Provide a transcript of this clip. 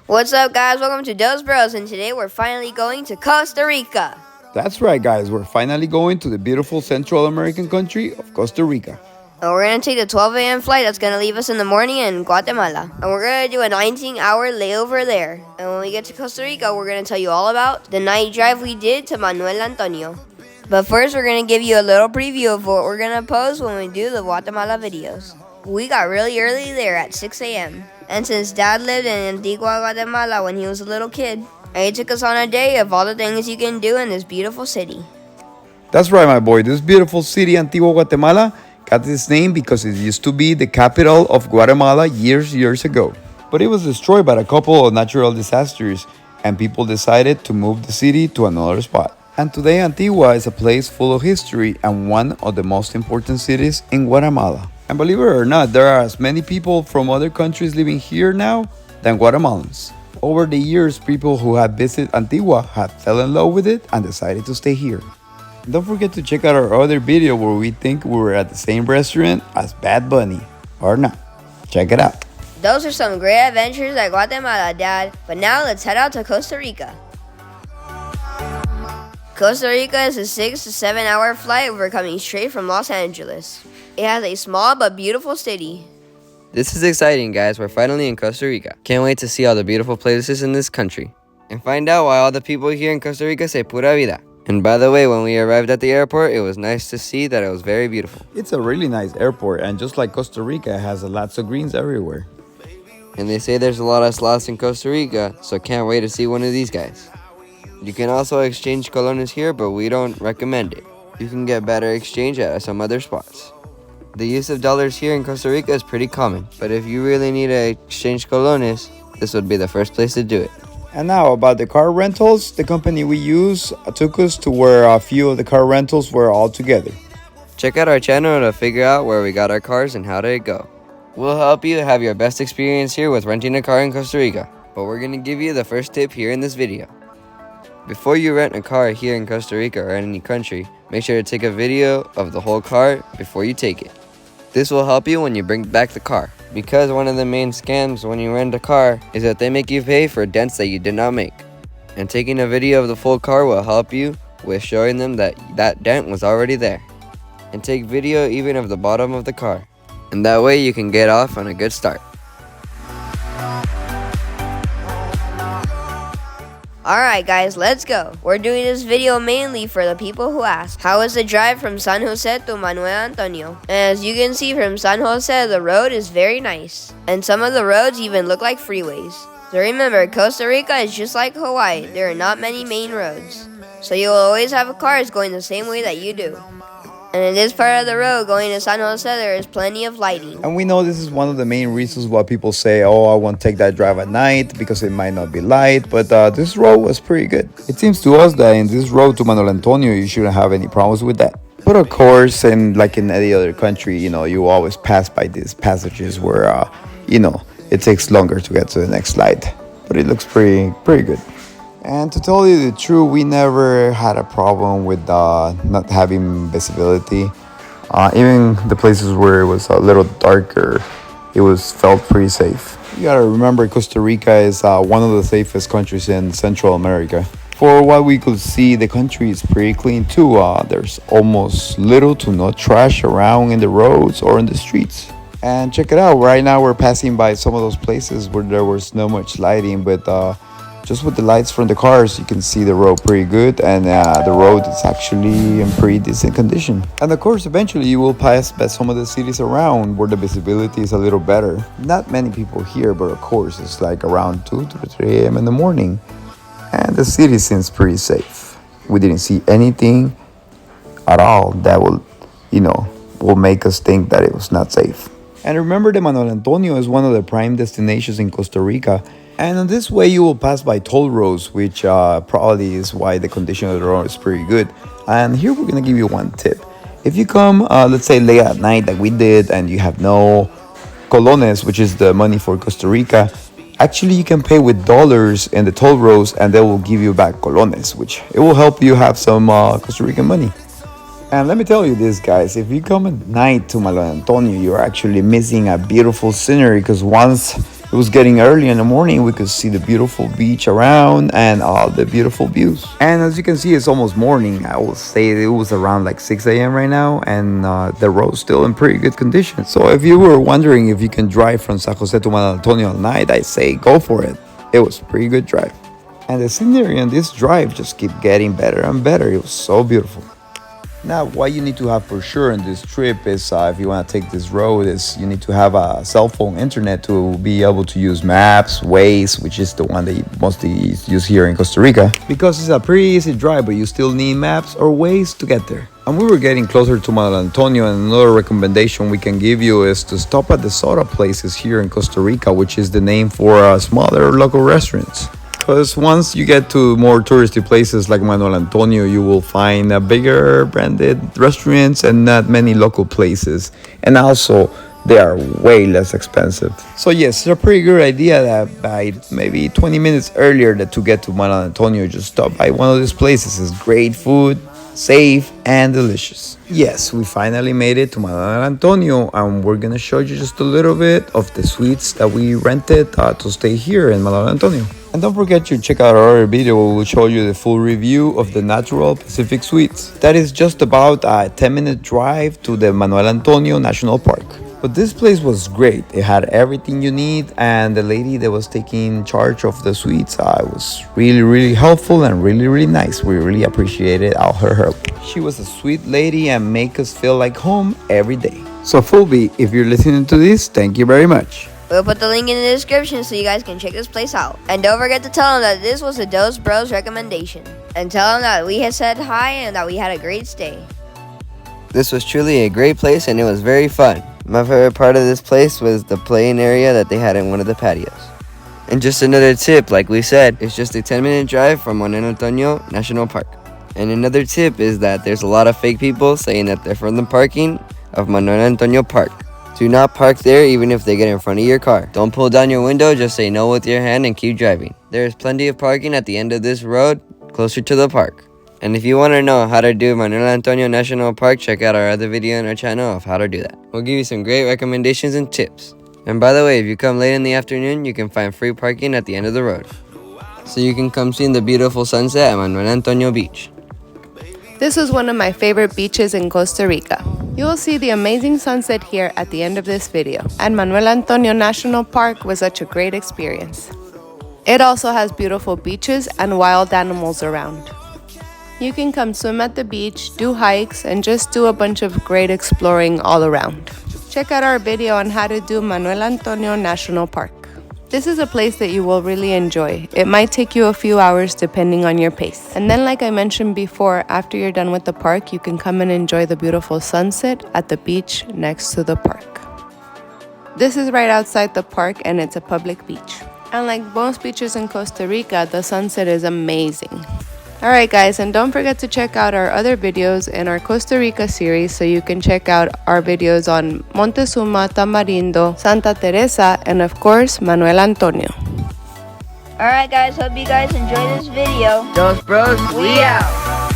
What's up, guys? Welcome to Dos Bros, and today we're finally going to Costa Rica. That's right, guys. We're finally going to the beautiful Central American country of Costa Rica. And we're going to take the 12 a.m. flight that's going to leave us in the morning in Guatemala. And we're going to do a 19-hour layover there. And when we get to Costa Rica, we're going to tell you all about the night drive we did to Manuel Antonio. But first, we're going to give you a little preview of what we're going to post when we do the Guatemala videos. We got really early there at 6 a.m. And since Dad lived in Antigua, Guatemala when he was a little kid, he took us on a day of all the things you can do in this beautiful city. That's right, my boy. This beautiful city, Antigua, Guatemala, got this name because it used to be the capital of Guatemala years ago. But it was destroyed by a couple of natural disasters, and people decided to move the city to another spot. And today, Antigua is a place full of history and one of the most important cities in Guatemala. And believe it or not, there are as many people from other countries living here now than Guatemalans. Over the years, people who had visited Antigua had fell in love with it and decided to stay here. And don't forget to check out our other video where we think we were at the same restaurant as Bad Bunny. Or not. Check it out. Those are some great adventures at Guatemala, Dad. But now let's head out to Costa Rica. Costa Rica is a 6 to 7 hour flight. We're coming straight from Los Angeles. It has a small but beautiful city. This is exciting, guys. We're finally in Costa Rica. Can't wait to see all the beautiful places in this country and find out why all the people here in Costa Rica say pura vida. And by the way, when we arrived at the airport, it was nice to see that it was very beautiful. It's a really nice airport, and just like Costa Rica, it has lots of greens everywhere. And they say there's a lot of sloths in Costa Rica, so can't wait to see one of these guys. You can also exchange colones here, but we don't recommend it. You can get better exchange at some other spots. The use of dollars here in Costa Rica is pretty common, but if you really need to exchange colones, this would be the first place to do it. And now about the car rentals, the company we use took us to where a few of the car rentals were all together. Check out our channel to figure out where we got our cars and how did it go. We'll help you have your best experience here with renting a car in Costa Rica, but we're going to give you the first tip here in this video. Before you rent a car here in Costa Rica or any country, make sure to take a video of the whole car before you take it. This will help you when you bring back the car, because one of the main scams when you rent a car is that they make you pay for dents that you did not make. And taking a video of the full car will help you with showing them that that dent was already there. And take video even of the bottom of the car, and that way you can get off on a good start. Alright guys, let's go. We're doing this video mainly for the people who ask, how is the drive from San Jose to Manuel Antonio? And as you can see from San Jose, the road is very nice. And some of the roads even look like freeways. So remember, Costa Rica is just like Hawaii. There are not many main roads. So you will always have cars going the same way that you do. And in this part of the road going to San Jose, there is plenty of lighting. And we know this is one of the main reasons why people say, oh, I won't take that drive at night because it might not be light. But this road was pretty good. It seems to us that in this road to Manuel Antonio, you shouldn't have any problems with that. But of course, and like in any other country, you always pass by these passages where, it takes longer to get to the next light. But it looks pretty good. And to tell you the truth, we never had a problem with not having visibility. Even the places where it was a little darker, felt pretty safe. You gotta remember, Costa Rica is one of the safest countries in Central America. For what we could see, the country is pretty clean too. There's almost little to no trash around in the roads or in the streets. And check it out, right now we're passing by some of those places where there was no much lighting, but just with the lights from the cars, you can see the road pretty good, and the road is actually in pretty decent condition. And of course, eventually you will pass by some of the cities around where the visibility is a little better. Not many people here, but of course, it's like around 2 to 3 a.m. in the morning. And the city seems pretty safe. We didn't see anything at all that will make us think that it was not safe. And remember that Manuel Antonio is one of the prime destinations in Costa Rica. And in this way, you will pass by toll roads, which probably is why the condition of the road is pretty good. And here we're going to give you one tip. If you come, let's say late at night like we did, and you have no colones, which is the money for Costa Rica, actually you can pay with dollars in the toll roads, and they will give you back colones, which it will help you have some Costa Rican money. And let me tell you this, guys, if you come at night to Manuel Antonio, you're actually missing a beautiful scenery, because once It was getting early in the morning. We could see the beautiful beach around and all the beautiful views. And as you can see, it's almost morning. I will say it was around like 6 a.m. right now, and the road's still in pretty good condition. So if you were wondering if you can drive from San Jose to Manuel Antonio at night, I say go for it. It was a pretty good drive. And the scenery on this drive just kept getting better and better. It was so beautiful. Now, what you need to have for sure on this trip is if you want to take this road is you need to have a cell phone internet to be able to use maps, Waze, which is the one that you mostly use here in Costa Rica. Because it's a pretty easy drive, but you still need maps or Waze to get there. And we were getting closer to Manuel Antonio, and another recommendation we can give you is to stop at the soda places here in Costa Rica, which is the name for smaller local restaurants. Because once you get to more touristy places like Manuel Antonio, you will find bigger branded restaurants and not many local places. And also, they are way less expensive. So yes, it's a pretty good idea that by maybe 20 minutes earlier to get to Manuel Antonio, just stop by one of these places. It's great food, safe, and delicious. Yes, we finally made it to Manuel Antonio, and we're gonna show you just a little bit of the suites that we rented to stay here in Manuel Antonio. And don't forget to check out our other video where we'll show you the full review of the Natural Pacific Suites. That is just about a 10-minute drive to the Manuel Antonio National Park. But this place was great. It had everything you need, and the lady that was taking charge of the suites was really helpful and really nice. We really appreciated all her help. She was a sweet lady and make us feel like home every day. So Fulby, if you're listening to this, thank you very much. We'll put the link in the description so you guys can check this place out. And don't forget to tell them that this was a Dos Bros recommendation. And tell them that we had said hi and that we had a great stay. This was truly a great place and it was very fun. My favorite part of this place was the playing area that they had in one of the patios. And just another tip, like we said, it's just a 10-minute drive from Manuel Antonio National Park. And another tip is that there's a lot of fake people saying that they're from the parking of Manuel Antonio Park. Do not park there even if they get in front of your car. Don't pull down your window, just say no with your hand and keep driving. There is plenty of parking at the end of this road, closer to the park. And if you want to know how to do Manuel Antonio National Park, check out our other video on our channel of how to do that. We'll give you some great recommendations and tips. And by the way, if you come late in the afternoon, you can find free parking at the end of the road. So you can come see the beautiful sunset at Manuel Antonio Beach. This was one of my favorite beaches in Costa Rica. You will see the amazing sunset here at the end of this video. And Manuel Antonio National Park was such a great experience. It also has beautiful beaches and wild animals around. You can come swim at the beach, do hikes, and just do a bunch of great exploring all around. Check out our video on how to do Manuel Antonio National Park. This is a place that you will really enjoy. It might take you a few hours depending on your pace. And then, like I mentioned before, after you're done with the park, you can come and enjoy the beautiful sunset at the beach next to the park. This is right outside the park and it's a public beach. And like most beaches in Costa Rica, the sunset is amazing. Alright guys, and don't forget to check out our other videos in our Costa Rica series so you can check out our videos on Montezuma, Tamarindo, Santa Teresa, and of course, Manuel Antonio. Alright guys, hope you guys enjoyed this video. Dos Bros, We out!